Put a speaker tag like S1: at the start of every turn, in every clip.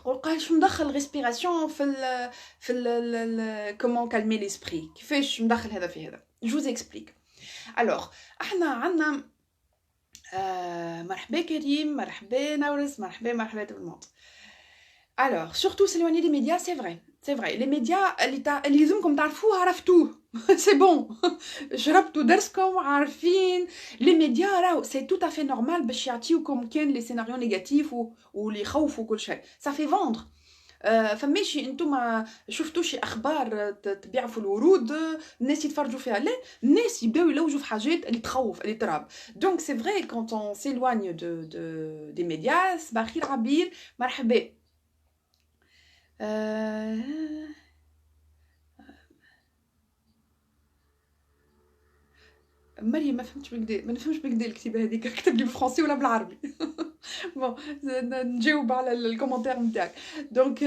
S1: وقال شو مدخل respiration comment calmer l'esprit كيفاش مدخل هذا في هذا. Je vous explique. Alors احنا عندنا مرحبا كريم، مرحبا نورس، مرحبا tout le monde. Alors, surtout s'éloigner des médias, c'est vrai. C'est vrai. Les médias, اللي يلزمكم تعرفوه عرفتوه. C'est bon. شربتوا درسكم عارفين. Les médias, راهو c'est tout à fait normal باش يعطيوكم كان les scénarios négatifs واللي يخوفوا كل شيء. Ça fait vendre. فماشي انتم شفتوا شي اخبار تبيع في الورود الناس يتفرجوا فيها، لا الناس يبداو يلوجوا في حاجات اللي تخوف اللي ترعب. دونك سي فري كونت اون سيلواني دي ميديا صباح الخير عبير مرحبا. مريم ما فهمتش بكدا، ما نفهمش بكدا الكتيبه هذيك، كتب لي بالفرنسي ولا بالعربي. بون نجاوب على الكومنتير نتاعك. دونك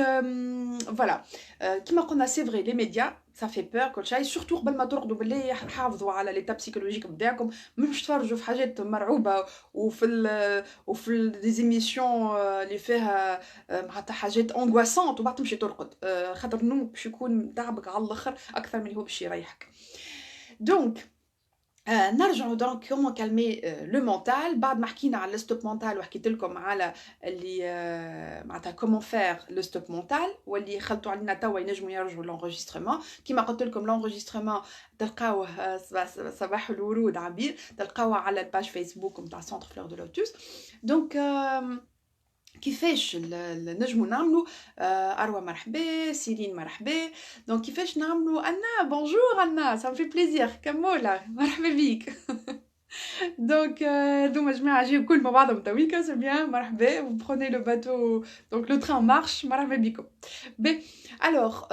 S1: فوالا كيما قلنا سي فري لي ميديا ça fait peur كل شيء، سورتو قبل ما ترقدوا بالليل حافظوا على ليتا بسيكولوجيك نتاعكم، مش تفرجوا في حاجات مرعوبه وفي دي زيميسيون اللي فيها معناتها حاجات انغواسونت وبعد تمشي ترقد، خاطر النوم باش يكون تعبك على الاخر اكثر من هو باش يريحك. دونك نرجعوا دونك كومون كالمي لو مونتال. بعد ما حكينا على الستوب مونتال وحكيت لكم على اللي معناتها كومون فير لو ستوب مونتال واللي خلطوا علينا توا ينجموا يرجعوا لونجسترمون. كيما قلت لكم لونجسترمون تلقاوه صباح الورود عبير، تلقاوه على الباج فيسبوك نتاع سونتر فلور دو لوتوس. دونك كيفاش نجموا نعملوا اروى مرحبا، سيرين مرحبا. دونك كيفاش نعملوا انا بونجور انا سا في بليزير كموله مرحبا بيك. دونك هذوما جماعه جاو كل مع بعضهم تويكا سي بيان مرحبا. vous prenez le bateau donc le train marche مرحبا بكم. بي الوغ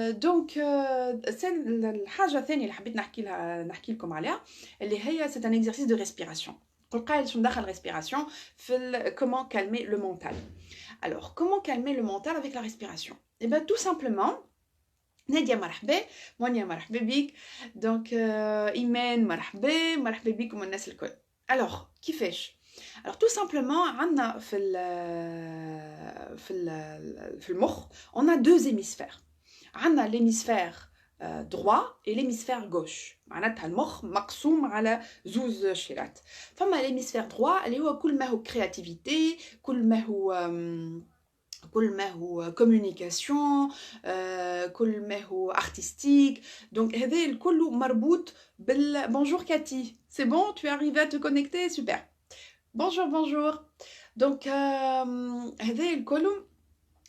S1: دونك الحاجه الثانيه اللي حبيت نحكي لكم عليها اللي هي سي ان اكزرسيس دو ريسبيراسيون. قال شو ندخل respiration في comment calmer le mental. Alors comment calmer le mental avec la respiration? Et bien tout simplement نادية مرحبا، مونيا مرحبا بيك، دونك إيمان مرحبا بيكم الناس الكل. alors كيفاش؟ alors tout simplement عندنا في المخ on a deux hémisphères. عندنا l'hémisphère droit et l'hémisphère gauche. معناتها المخ مقسوم على زوز شيرات. فما l'hémisphère droit اللي هو كل ما هو créativité، كل ما هو communication، كل ما هو artistique. donc هذا الكل مربوط bonjour Cathy, c'est bon, tu es arrivé à te connecter, super. bonjour. donc هذا الكل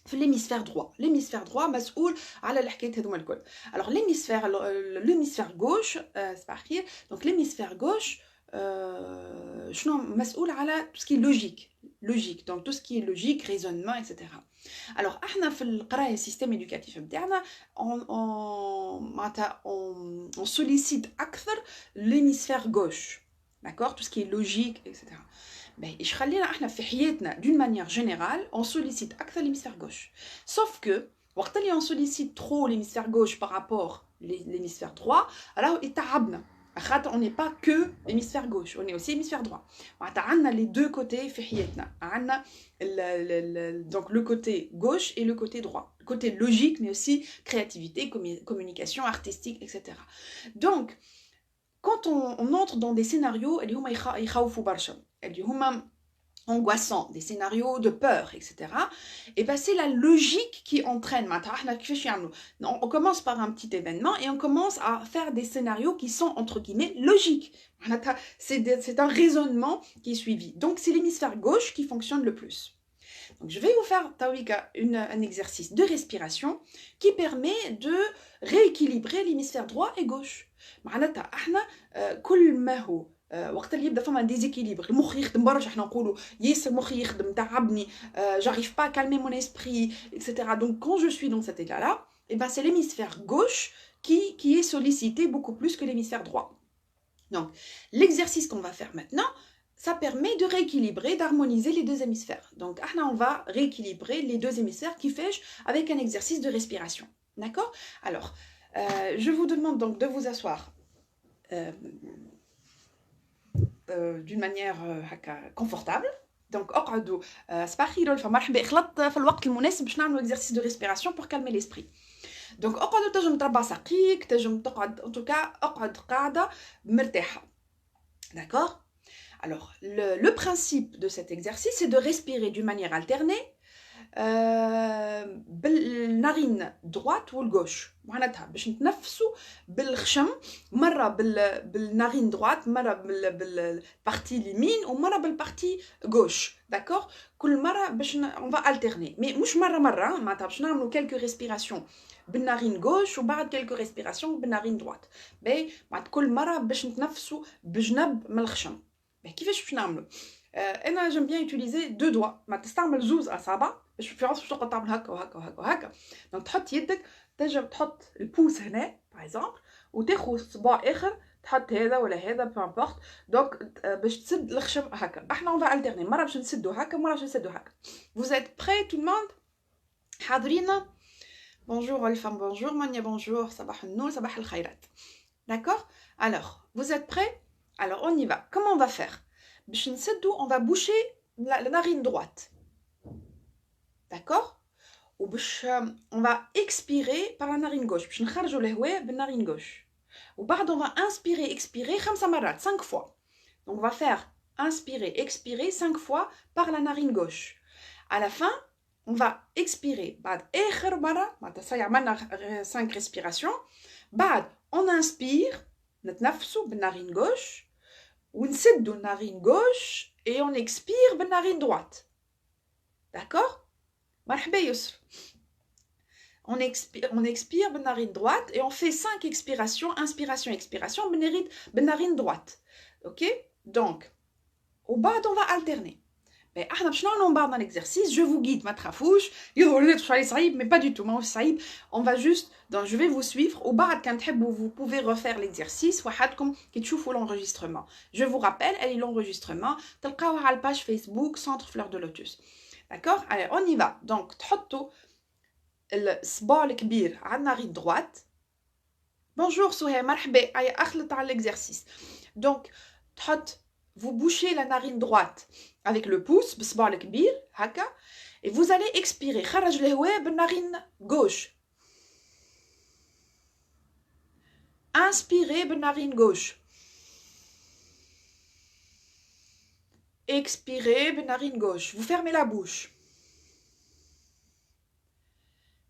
S1: في l'hémisphère droit. l'hémisphère droit مسؤول على الحكايات هذوما الكل. alors l'hémisphère gauche صباح الخير. donc l'hémisphère gauche شنو مسؤول على tout ce qui est logique donc tout ce qui est logique raisonnement etc. alors احنا في القرايه السيستم éducatif نتاعنا on sollicite اكثر l'hémisphère gauche, d'accord, tout ce qui est logique etc. ben ايش خلينا احنا في حياتنا d'une manière générale on sollicite اكثر l'hémisphère gauche. sauf que وقت اللي on sollicite trop l'hémisphère gauche par rapport l'hémisphère droit راهو يتعبنا، خاطر on n'est pas que l'hémisphère gauche, on est aussi hémisphère droit. معناتها عندنا les deux côtés في حياتنا، عندنا donc le côté gauche et le côté droit, le côté logique mais aussi créativité, communication artistique etc. donc quand on entre dans des scénarios اللي هما يخوفوا برشا، اللي هما angoissants, des scénarios de peur, etc. Et ben c'est la logique qui entraîne. On commence par un petit événement et on commence à faire des scénarios qui sont entre guillemets logiques. C'est un raisonnement qui est suivi. Donc c'est l'hémisphère gauche qui fonctionne le plus. Donc je vais vous faire un exercice de respiration qui permet de rééquilibrer l'hémisphère droit et gauche. معناتها احنا كل ما هو وقت اللي يبدا فما ديزيكيليبر المخ يخدم برشا، احنا نقولوا ياسر مخي يخدم تعبني، j'arrive pas à calmer mon esprit etc. donc quand je suis dans cet état là et ben c'est l'hémisphère gauche qui est sollicité beaucoup plus que l'hémisphère droit. donc l'exercice qu'on va faire maintenant ça permet de rééquilibrer, d'harmoniser les deux hémisphères. donc on va rééquilibrer les deux hémisphères qui fait avec un exercice de respiration, d'accord. alors je vous demande donc de vous asseoir d'une manière confortable, دونك اقعدوا صباح الخير والفا مرحبا خلط في الوقت المناسب باش نعملوا اكزرسيس دو ريسبيراسيون بور كالمي ليسبري. دونك اقعدوا، تنجم تربع ساقيك، تنجم تقعد ان توكا اقعد قاعده مرتاحه. D'accord? Alors, le principe de cet exercice, c'est de respirer d'une manière alternée بالنارين droite والgauche. معناتها باش نتنفسوا بالخشم، مرة بالنارين droite، مرة بالبارتي اليمين ومرة بالبارتي gauche. D'accord? كل مرة باش on va alterner. Mais مش مرة معناتها باش نعملوا quelques respirations بالنارين gauche وبعد quelques respirations بالنارين droite. باهي معناتها كل مرة باش نتنفسوا بجنب من الخشم. باهي كيفاش باش نعملوا؟ انا j'aime bien utiliser deux doigts. ما تستعمل زوز اصابع باش في عصر تقعد تعمل هكا وهكا وهكا وهكا. دونك تحط يدك، تنجم تحط البوس هنا باغ اكزومبل وتاخذ صباع اخر تحط هذا ولا هذا بو امبورط. دونك باش تسد الخشم هكا. احنا اون فا التيرني، مره باش نسدو هكا مره باش نسدو هكا. Vous êtes prêts tout le monde؟ حاضرين؟ بونجور الفام، بونجور مانيا، بونجور صباح النور صباح الخيرات. D'accord? Alors, vous êtes prêts? Alors on y va. Comment on va faire? باش نسدو on va boucher la narine droite. D'accord? وباش on va expirer par la narine gauche. باش نخرجوا الهواء بالنارين gauche. وبعد on va inspirer expirer 5 مرات 5 fois. Donc on va faire inspirer expirer 5 fois par la narine gauche. À la fin, on va expirer بعد آخر مرة معناتها صاي عملنا 5 respirations. بعد on inspire نتنفسوا بالنارين gauche ونسدوا النارين gauche et on expire بالنارين droite. D'accord? مرحبا يسر. On expire بالنارين droite et on fait 5 expirations, inspiration, expiration بالنارين droite. Ok? Donc, au bas, on va alterner. Mais احنا باش نعملوا من بعضنا l'exercice, je vous guide, ما تخافوش. يظهر شوية صعيب, mais pas du tout, ماهوش صعيب. On va juste, donc je vais vous suivre. وبعد كان تحبوا vous pouvez refaire l'exercice وحدكم كي تشوفوا l'enregistrement. Je vous rappelle, elle est l'enregistrement. تلقاوها على الباج فيسبوك Centre Fleur de Lotus. D'accord? Allez, on y va. Donc, تحطوا الصباع الكبير على النارين droite. Bonjour سهى مرحبا. أي أخلط على l'exercice. Donc, تحط vous bouchez la narine droite avec le pouce بالصباع الكبير هكا et vous allez expirer. خرج الهواء بالنارين gauche. Inspirez بالنارين gauche. Expirez بالنارين gauche. Vous fermez la bouche.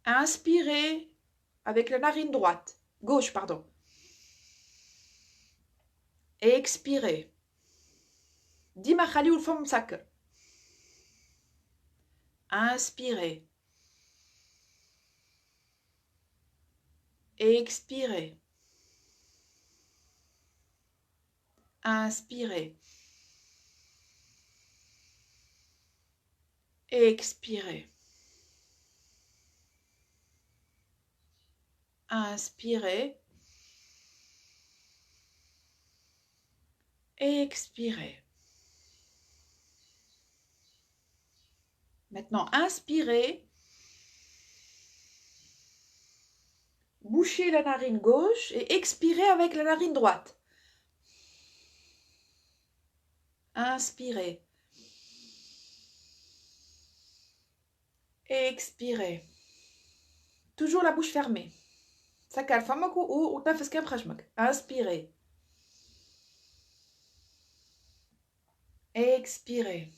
S1: Inspirez avec la narine droite. Gauche, pardon. Expirez. ديما خليو الفم مسكر. Inspirez. Expirez. Inspirez. Expirez. Inspirez. Expirez. Maintenant, inspirez. Bouchez la narine gauche et expirez avec la narine droite. Inspirez. Expirez. Toujours la bouche fermée. سكر فمك وتنفس كام خشمك. Inspirez. Expirez.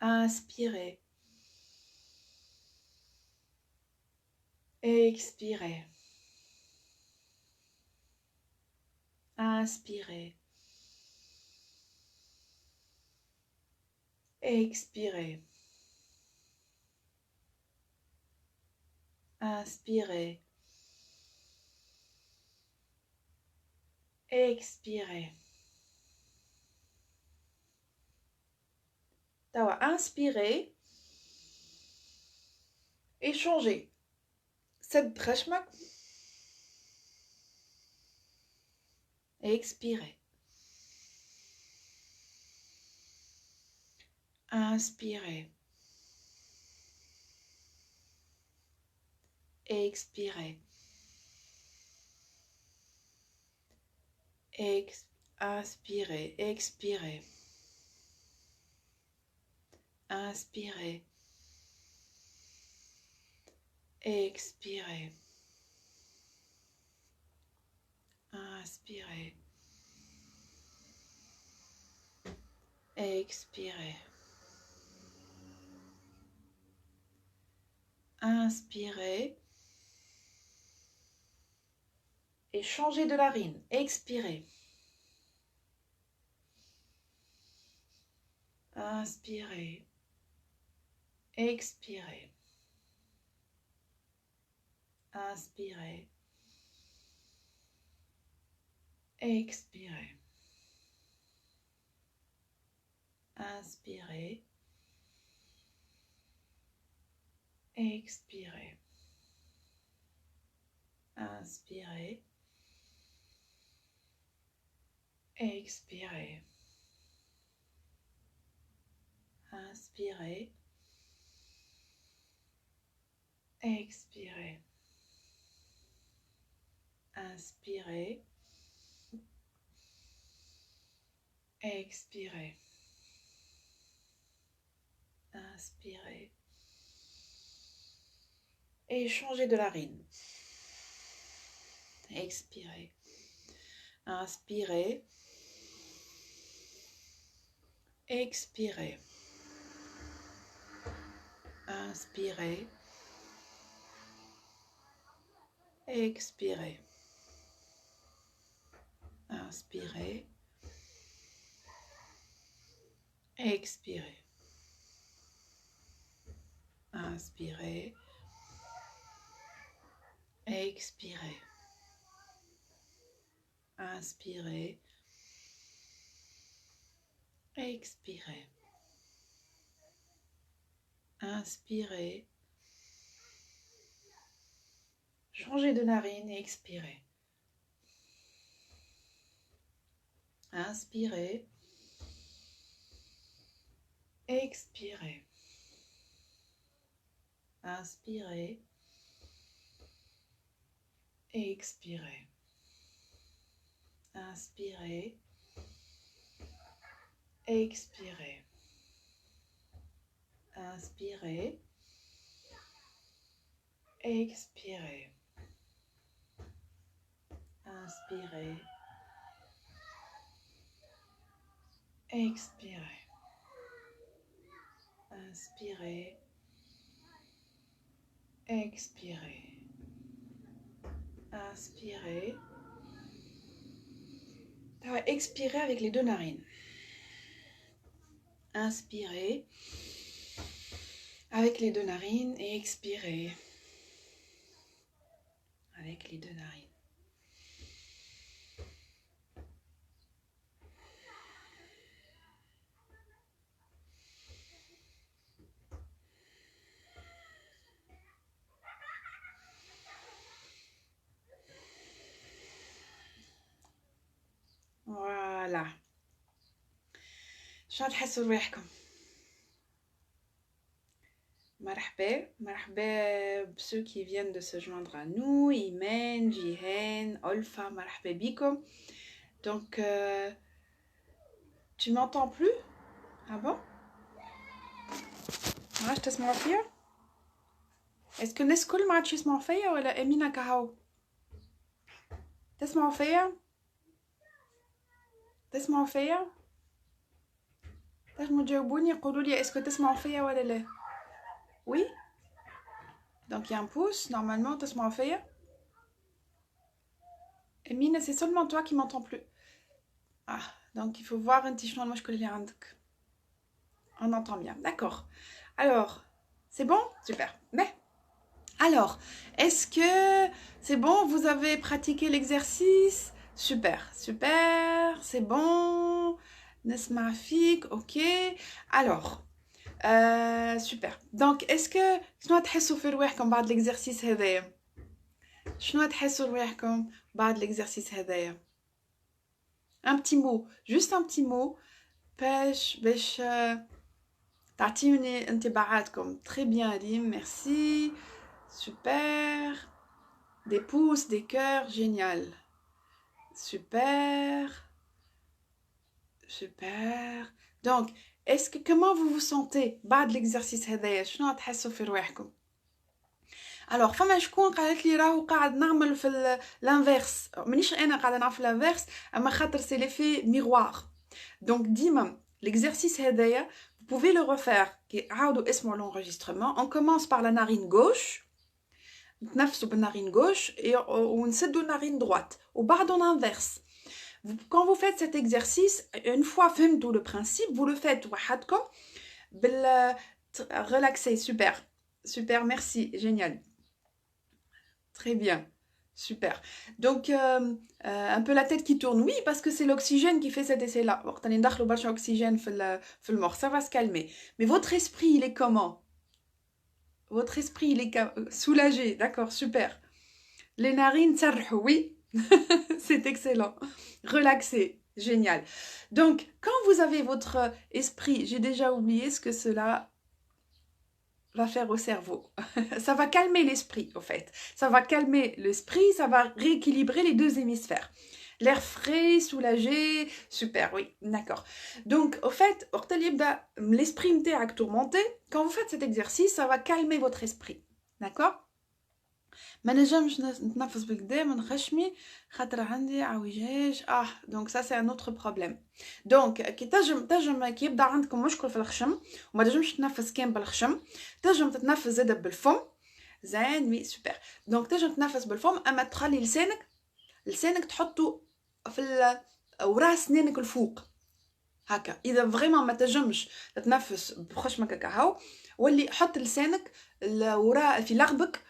S1: Inspirez. Expirez. Inspirez. Expirez. Inspirez. Expirez. Inspirez. Et changez. سد خشمك. Expirez. Inspirez. Expirez. Inspirez. Expirez. inspirez, expirez, inspirez, expirez, inspirez et changez de narine, expirez, inspirez, expirez, inspirez, expirez, inspirez, expirez, inspirez, expirez, inspirez, expirez, inspirez, expirez, inspirez et changez de narine. Expirez, inspirez, expirez, inspirez, expirez, inspirez, expirez, inspirez, expirez, inspirez, expirez, inspirez, changez de narine et expirez. Inspirez, expirez, inspirez, expirez, inspirez, expirez, inspirez, expirez, inspirez, expirez, inspirez, expirez, inspirez. Expirez avec les deux narines. Inspirez avec les deux narines et expirez avec les deux narines. Voilà. شلون تحسوا رواحكم؟ مرحبا ceux qui viennent de se joindre à nous, Imen, Jihen, Olfa, مرحبا بكم. Donc tu m'entends plus? Ah bon? عادش تسمعوا فيا؟ اسكو الناس الكل ما عادش يسمعوا فيا ولا امينه كهو؟ تسمعوا فيا؟ تسمعوا فيا؟ تنجموا تجاوبوني قولوا لي اسكو تسمعوا فيا ولا لا؟ Oui? Donc il y a un pouce, normalement تسمعوا فيا؟ Emine, c'est seulement toi qui m'entends plus. Ah, donc il faut voir un petit changement que les عندك. On entend bien, d'accord. Alors, c'est bon? Super. Mais, alors, est-ce que c'est bon? Vous avez pratiqué l'exercice? Super, super, c'est bon. Nesma fik, ok. Alors, super. Donc, est-ce que شنو تحسوا في رواحكم بعد l'exercice هذايا؟ شنو تحسوا رواحكم بعد l'exercice هذايا؟ Un petit mot, juste un petit mot. باش تعطيوني انطباعاتكم. Très bien, Alim, merci. Super. Des pouces, des cœurs, génial. Super. Super. Donc, est-ce que comment vous vous sentez بعد l'exercice هذايا شنو تحسوا في رواحكم alors فما شكون قالت لي راهو قاعد نعمل في l'inverse مانيش انا قاعده نعمل في l'inverse اما خاطر c'est l'effet miroir donc ديما l'exercice هذايا vous pouvez le refaire كي عاودوا اسمعوا l'enregistrement on commence par la narine gauche نتنفسوا بالنارين gauche et ونسدوا النارين droite وبعد on inverse. Quand vous faites cet exercice, une fois فهمتوا le principe, vous le faites وحدكم relaxez, super, merci, génial. Très bien, super. Donc, un peu la tête qui tourne, oui, parce que c'est l'oxygène qui fait cet essai-là. وقت اللي ندخلوا برشا oxygène في المخ, ça va se calmer. Mais votre esprit, il est comment? Votre esprit, il est soulagé, d'accord, super. Les narines s'arrêtent, oui. C'est excellent. Relaxé. Génial. Donc, quand vous avez votre esprit, j'ai déjà oublié ce que cela va faire au cerveau. Ça va calmer l'esprit, au fait. Ça va calmer l'esprit, ça va rééquilibrer les deux hémisphères. L'air frais, soulagé, super, oui, d'accord. Donc, au fait, l'esprit m'était tourmenté. Quand vous faites cet exercice, ça va calmer votre esprit. D'accord ? ما نجمش نتنفس بالكدا من خشمي خاطر عندي عوجاج دونك ça c'est un autre problème. دونك كي تنجم كي يبدا عندكم مشكل في الخشم وما تنجمش تنفس كان بالخشم تنجم تتنفس زاده بالفم زين وي سوبر دونك تنجم تنفس بالفم اما تخلي لسانك تحطه في وراء سنانك الفوق هكا اذا فريمون ما تنجمش تتنفس بخشمك هكا واللي حط لسانك وراء في لغبك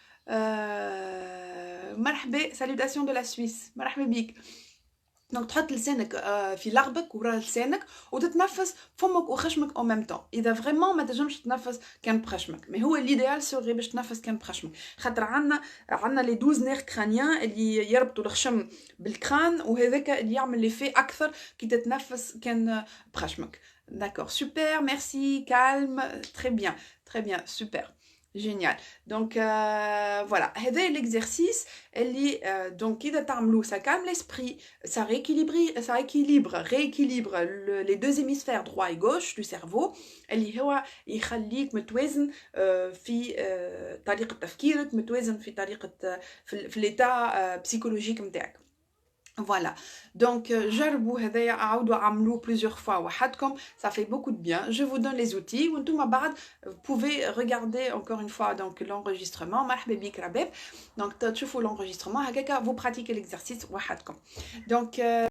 S1: مرحبا سالوداسيون دو لا سويس مرحبا بيك دونك تحط لسانك في لغبك وراء لسانك وتتنفس فمك وخشمك او ميم طون اذا فريمون ما تنجمش تنفس كان بخشمك مي هو ليديال سوري باش تنفس كان بخشمك خاطر عندنا لي 12 نير كرانيان اللي يربطوا الخشم بالكران وهذاك اللي يعمل ليفي اكثر كي تتنفس كان بخشمك داكور سوبر ميرسي كالم très bien super génial donc voilà هذا l'exercice اللي donc إذا تعملوه ça calme l'esprit ça rééquilibre les deux hémisphères droit et gauche du cerveau اللي هو يخليك متوازن في طريقة تفكيرك متوازن في طريقة في l'état psychologique نتاعك. Voilà, donc جربوا هذايا عاودوا عملوه plusieurs fois وحدكم ça fait beaucoup de bien. Je vous donne les outils وانتم بعد vous pouvez regarder encore une fois donc l'enregistrement مرحبا بيك رباب donc تشوفوا l'enregistrement هكاكا vous pratiquez l'exercice وحدكم donc